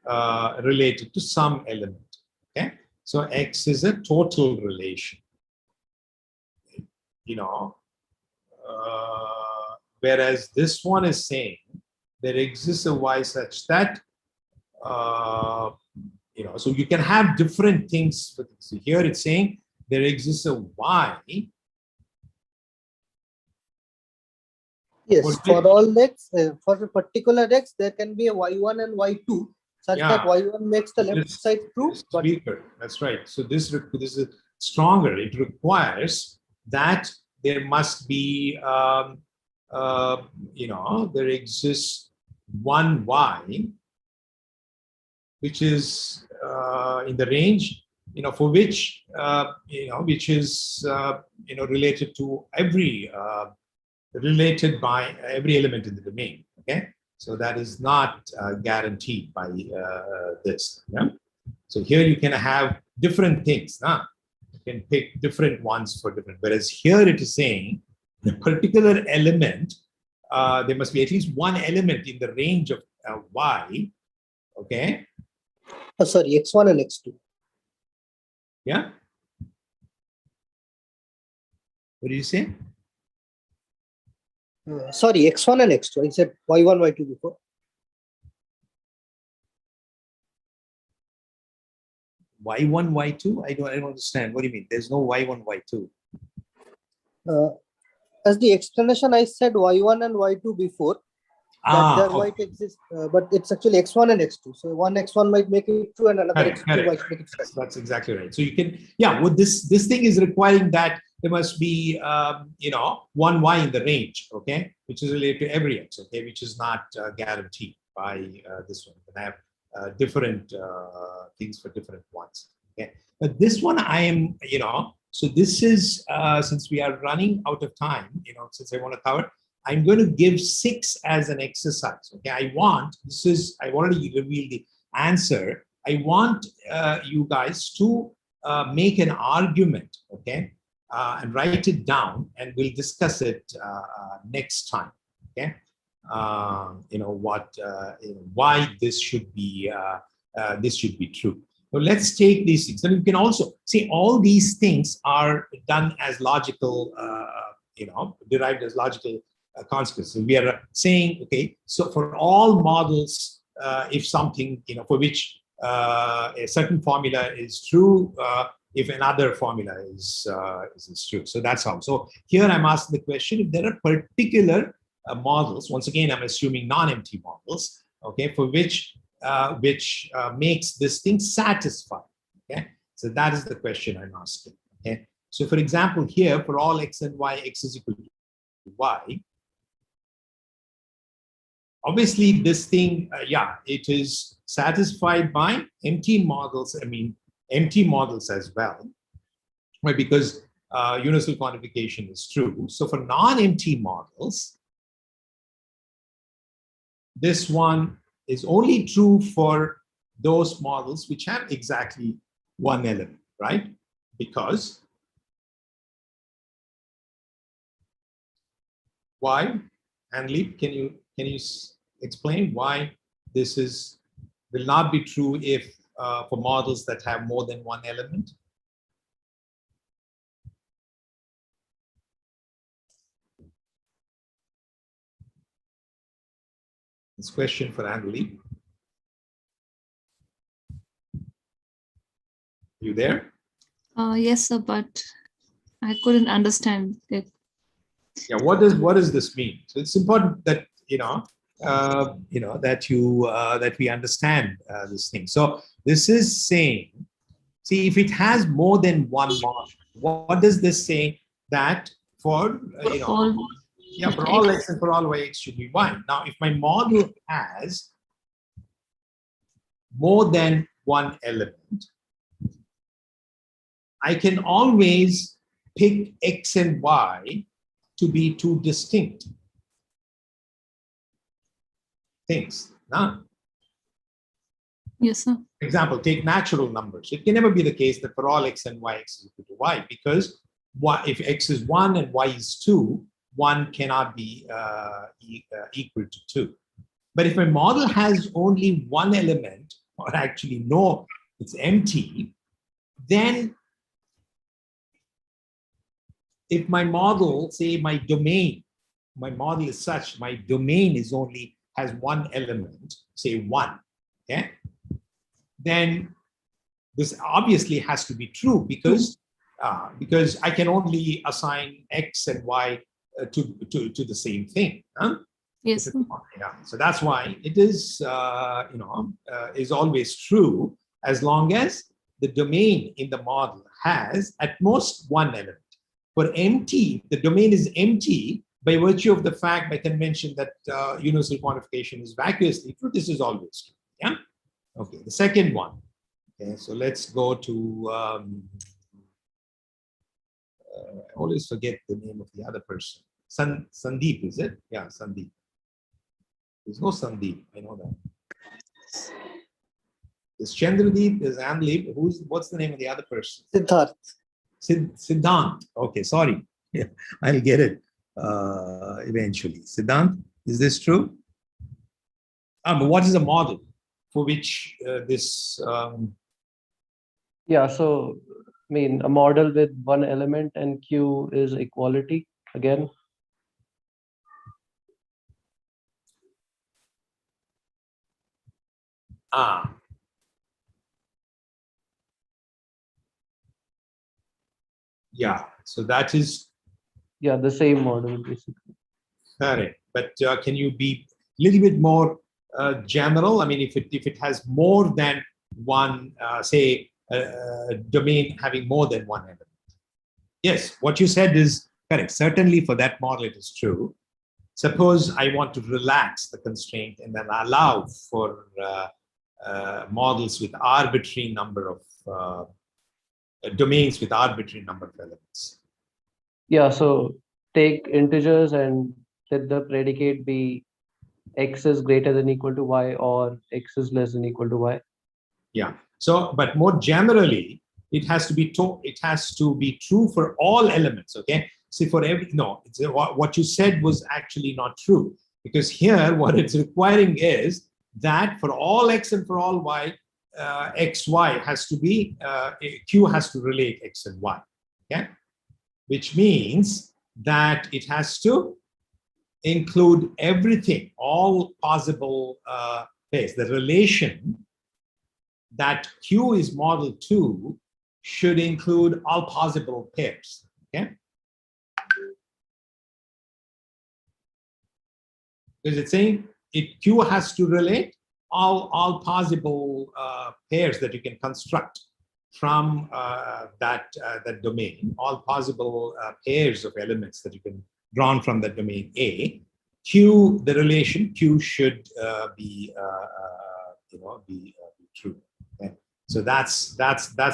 related to some element. Okay, so x is a total relation. Whereas this one is saying there exists a y such that so you can have different things. So here it's saying there exists a y. Yes, for all x, for a particular x, there can be a y1 and y2, such that y1 makes the left side true. But that's right. So this is stronger. It requires that there must be, there exists one y, which is in the range, for which, which is, related to every, related by every element in the domain. Okay, so that is not guaranteed by this. Yeah? So here you can have different things. You can pick different ones for different. Whereas here it is saying the particular element, there must be at least one element in the range of y. Okay. Oh, sorry, x1 and x2. Yeah. What did you say? Sorry, x1 and x2. I said y1, y2 before. Y1, y2? I don't understand. What do you mean? There's no y1, y2. As the explanation, I said y1 and y2 before. That there might exist, but it's actually x1 and x2. So one x1 might make it true and another x2 might make it true. That's exactly right. So you can, what this thing is requiring that there must be, one y in the range, okay, which is related to every x, okay, which is not guaranteed by this one. You can have different things for different ones. Okay, but this one I am, so this is since we are running out of time, since I want to cover, I'm going to give 6 as an exercise. Okay, I've already revealed the answer. I want you guys to make an argument, okay, and write it down, and we'll discuss it next time. Okay, why this should be true. So let's take these things, and you can also see all these things are done as logical, derived as logical consequences. We are saying, okay, so for all models, if something, for which a certain formula is true, if another formula is true. So that's how. So here I'm asking the question, if there are particular models, once again, I'm assuming non-empty models, okay, for which makes this thing satisfied. Okay, so that is the question I'm asking. Okay, so for example, here for all x and y, x is equal to y. Obviously, this thing, it is satisfied by empty models. I mean, empty models as well, right? Because universal quantification is true. So for non-empty models, this one is only true for those models which have exactly one element, right? Because why? Anli, can you explain why this will not be true if for models that have more than one element? This question for Anli. You there? Yes, sir, but I couldn't understand it. Yeah, what does this mean? So it's important that that we understand this thing. So this is saying, see, if it has more than one model, what does this say? That for for all x and for all y, x should be 1. Now, if my model has more than one element, I can always pick x and y to be two distinct things. Now, Yes, sir. for example, take natural numbers. It can never be the case that for all x and y, x is equal to y, because if x is 1 and y is 2, 1 cannot be equal to 2. But if my model has only one element, or actually no, it's empty, then if my model, say my model is such, my domain has one element, say 1, okay, then this obviously has to be true, because I can only assign x and y to the same thing. Huh? Yes, sir. Yeah. So that's why it is is always true, as long as the domain in the model has at most one element. For empty, the domain is empty by virtue of the fact, by convention, that universal quantification is vacuously true. This is always true. Yeah. Okay. The second one. Okay. So let's go to. I always forget the name of the other person. Sandeep, is it? Yeah, Sandeep. There's no Sandeep. I know that. There's Chandradeep. There's Anleep. What's the name of the other person? Siddharth. Siddhant. Okay, sorry. Yeah, I'll get it eventually. Siddhant, is this true? But what is a model for which this? Yeah, so I mean, a model with one element and Q is equality again. Yeah, so that is. Yeah, the same model basically. Correct. But can you be a little bit more general? I mean, if it has more than one, say, domain having more than one element. Yes, what you said is correct. Certainly for that model, it is true. Suppose I want to relax the constraint and then allow for models with arbitrary number of domains with arbitrary number of elements. Yeah, so take integers and let the predicate be x is greater than equal to y or x is less than equal to y. Yeah. So, but more generally, it has to be true for all elements. Okay. See, for every what you said was actually not true, because here what it's requiring is that for all x and for all y, x y has to be q has to relate x and y. Okay, which means that it has to include everything, all possible pairs. The relation that Q is model to should include all possible pairs. Okay, because it's saying Q has to relate all possible pairs that you can construct from that domain, all possible pairs of elements that you can drawn from the domain A. Q, the relation Q should be true. Okay? So that's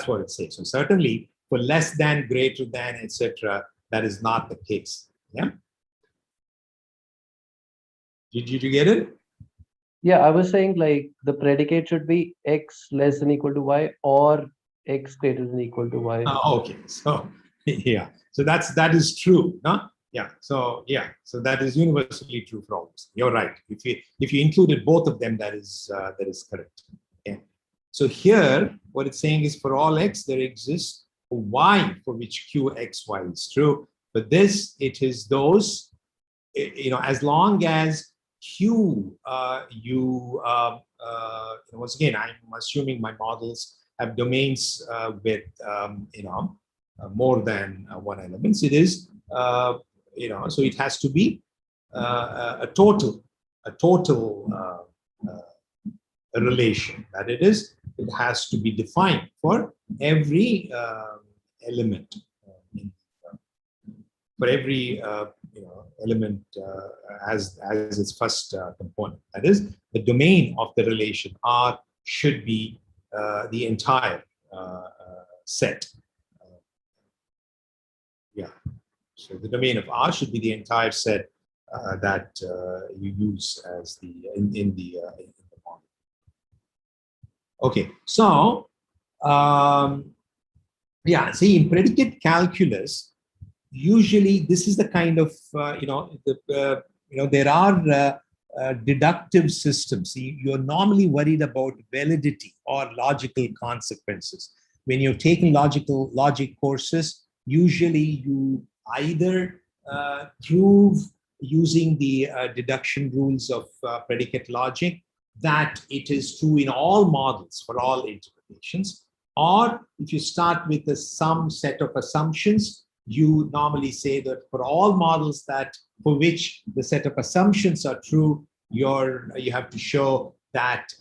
what it says. So certainly for less than, greater than, etc., that is not the case. Yeah. Did you get it? Yeah, I was saying like the predicate should be x less than equal to y or x greater than equal to y. Okay, so yeah, so that is true, no? Yeah, so that is universally true for all. You're right. If you included both of them, that is correct. Okay. So here, what it's saying is for all x, there exists a y for which q x y is true. But this, it is those, as long as q once again, I'm assuming my models have domains with more than one elements. It is so it has to be a total relation that it has to be defined for every element for every element as its first component. That is, the domain of the relation R should be the entire set. So the domain of R should be the entire set that you use as in the model. Okay, so see, in predicate calculus, usually this is the kind of there are deductive systems. You're normally worried about validity or logical consequences. When you're taking logic courses, usually you either prove using the deduction rules of predicate logic that it is true in all models for all interpretations, or if you start with some set of assumptions, you normally say that for all models for which the set of assumptions are true, you have to show that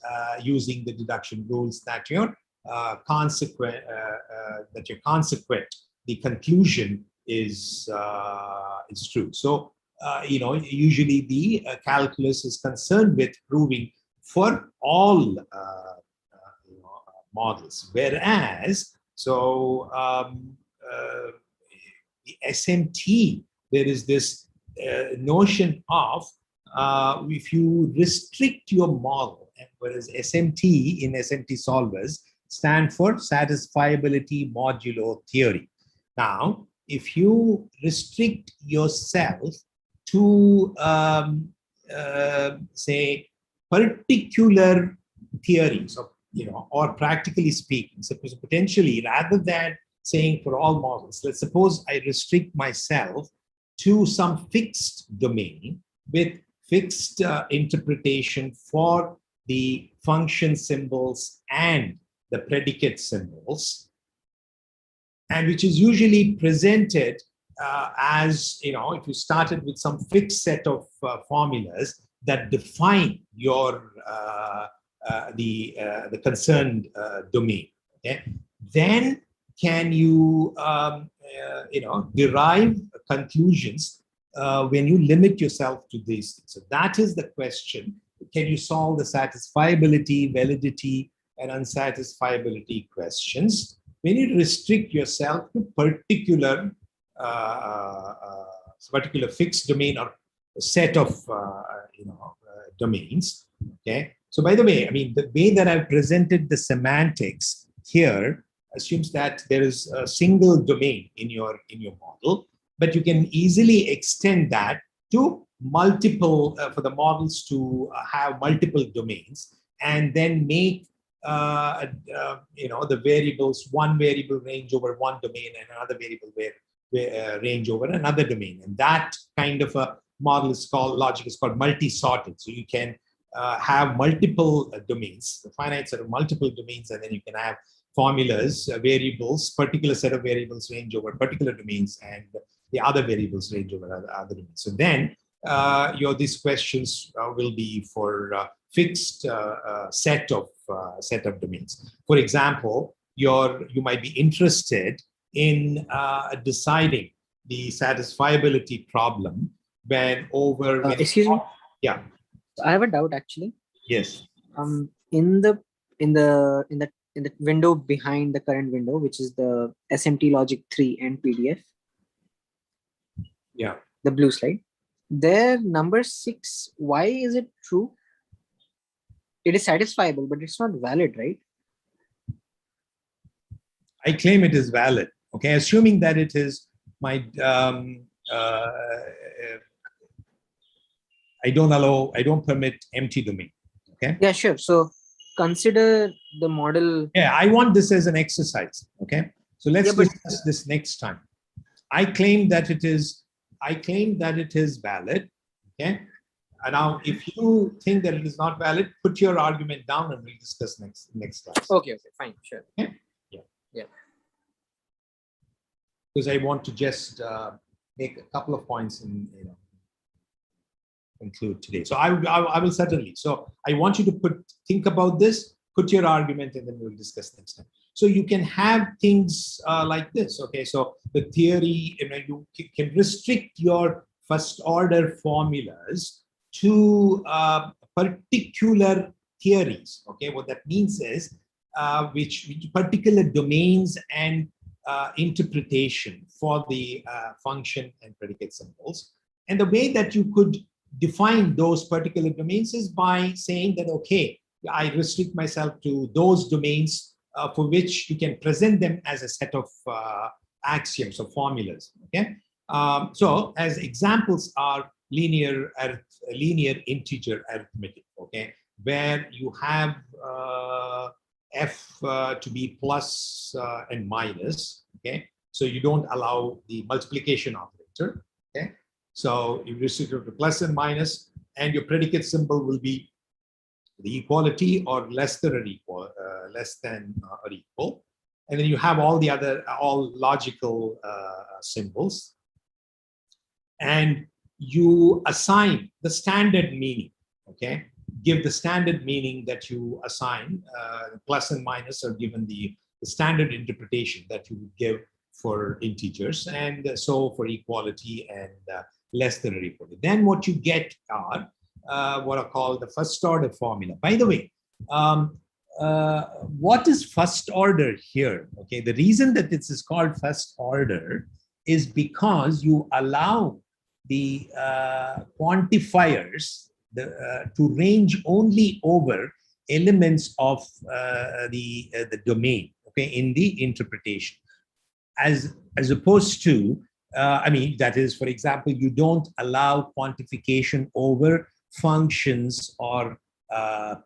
using the deduction rules that your consequent, the conclusion is true. So usually the calculus is concerned with proving for all models, whereas the SMT, there is this notion of if you restrict your model, whereas SMT in SMT solvers stand for satisfiability modulo theory. Now, if you restrict yourself to say particular theories of or practically speaking, suppose potentially rather than saying for all models, let's suppose I restrict myself to some fixed domain with fixed interpretation for the function symbols and the predicate symbols, and which is usually presented as, if you started with some fixed set of formulas that define your the concerned domain, okay? Then can you derive conclusions when you limit yourself to these things? So that is the question. Can you solve the satisfiability, validity, and unsatisfiability questions when you restrict yourself to particular fixed domain or a set of domains. Okay. So by the way, I mean, the way that I've presented the semantics here assumes that there is a single domain in your model, but you can easily extend that to multiple for the models to have multiple domains, and then make the variables, one variable range over one domain and another variable range over another domain. And that kind of a model is called, logic is called multi-sorted. So you can have multiple domains, the finite set of multiple domains, and then you can have formulas, variables, particular set of variables range over particular domains, and the other variables range over other domains. So then these questions will be for fixed set of domains. For example, you might be interested in deciding the satisfiability problem when over. Excuse me. Yeah. I have a doubt actually. Yes. In the window behind the current window, which is the SMT Logic 3 and PDF. Yeah. The blue slide. There, number 6. Why is it true? It is satisfiable, but it's not valid, right? I claim it is valid. Okay, assuming that it is my. I don't permit empty domain. Okay. Yeah, sure. So consider the model. Yeah, I want this as an exercise. Okay. So let's discuss this next time. I claim that it is valid. Okay. And now, if you think that it is not valid, put your argument down and we'll discuss next class. Okay. Fine. Sure. Okay. Yeah. Because I want to just make a couple of points and conclude today. So I will certainly. So I want you to think about this, put your argument, and then we'll discuss next time. So you can have things like this. Okay. So the theory, you can restrict your first order formulas to particular theories. Okay. What that means is which particular domains and interpretation for the function and predicate symbols. And the way that you could define those particular domains is by saying that, okay, I restrict myself to those domains for which you can present them as a set of axioms or formulas. Okay. So as examples are linear integer arithmetic. Okay, where you have f to be plus and minus. Okay, so you don't allow the multiplication operator. Okay, so you restrict it to plus and minus, and your predicate symbol will be the equality or less than or equal, and then you have all the other logical symbols, and you assign the standard meaning. Okay, give the standard meaning that you assign. Plus and minus are given the standard interpretation that you would give for integers, and so for equality and less than or equal. Then what you get are what are called the first order formula. By the way, what is first order here? Okay, the reason that this is called first order is because you allow the quantifiers to range only over elements of the domain. Okay, in the interpretation, as opposed to I mean, that is, for example, you don't allow quantification over functions or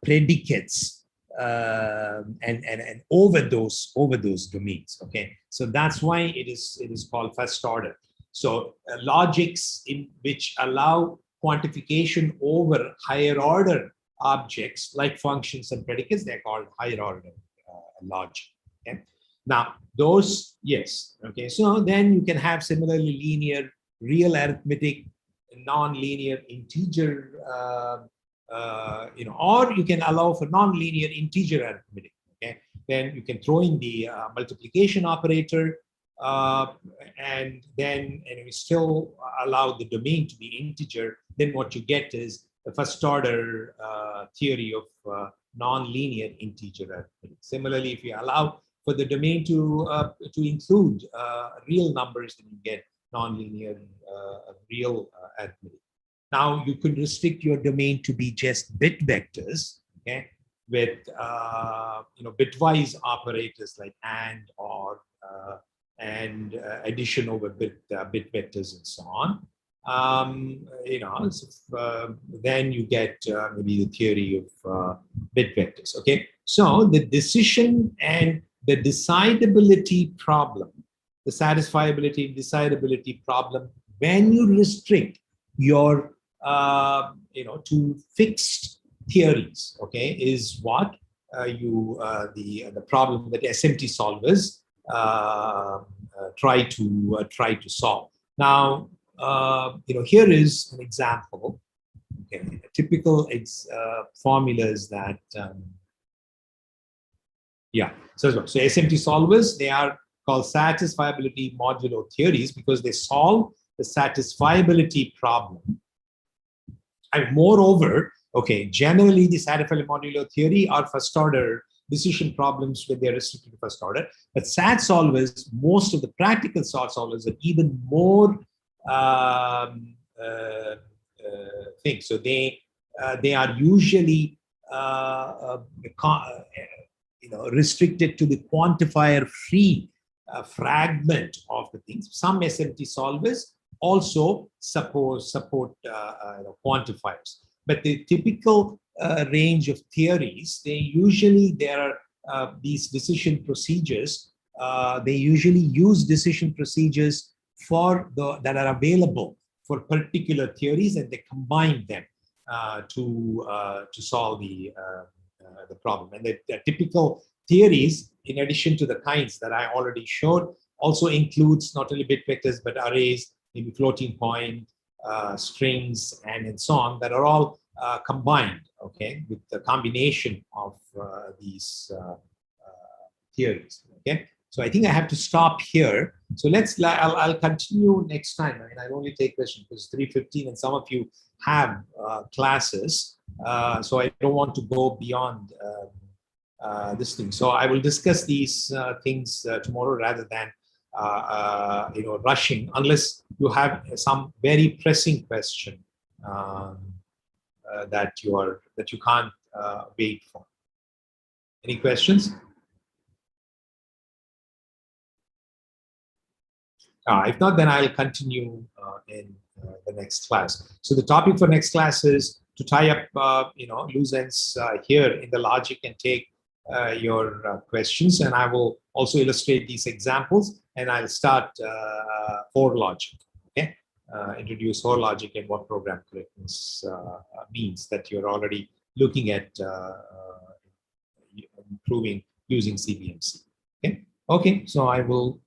predicates and over those domains. Okay, so that's why it is called first order. So logics in which allow quantification over higher order objects like functions and predicates, they're called higher order logic. Okay, now those, yes. Okay, so then you can have similarly linear real arithmetic, non-linear integer, or you can allow for non-linear integer arithmetic. Okay, then you can throw in the multiplication operator, and then we still allow the domain to be integer. Then what you get is the first order theory of non-linear integer arithmetic. Similarly, if you allow for the domain to include real numbers, then you get nonlinear real arithmetic. Now you could restrict your domain to be just bit vectors, okay, with bitwise operators like AND, OR, and addition over bit vectors and so on. Then you get maybe the theory of bit vectors. Okay, so the decision and the decidability problem, the satisfiability and decidability problem, when you restrict your to fixed theories, okay, is what the problem that SMT solvers try to solve. Now, here is an example. Okay, typical formulas that so SMT solvers, they are called satisfiability modulo theories because they solve the satisfiability problem. And moreover, okay, generally the satisfiability modulo theory are first order decision problems when they're restricted to first order. But SAT solvers, most of the practical SAT solvers are even more things. So they are usually restricted to the quantifier-free fragment of the things. Some SMT solvers also support quantifiers, but the typical range of theories, there are these decision procedures. They usually use decision procedures that are available for particular theories, and they combine them to solve the problem. And the typical theories, in addition to the kinds that I already showed, also includes not only bit vectors but arrays, maybe floating point, strings, and so on, that are all combined, okay, with the combination of these theories. Okay, so I think I have to stop here. So I'll continue next time. I mean, I'll only take questions because it's 3:15 and some of you have classes, so I don't want to go beyond this thing. So I will discuss these things tomorrow rather than rushing, unless you have some very pressing question that you can't wait for. Any questions? If not, then I'll continue in the next class. So the topic for next class is to tie up loose ends here in the logic and take your questions, and I will also illustrate these examples, and I'll start for logic. Okay, introduce for logic and what program correctness means that you're already looking at improving using CBMC. Okay, so I will.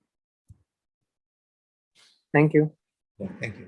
Thank you. Yeah, thank you.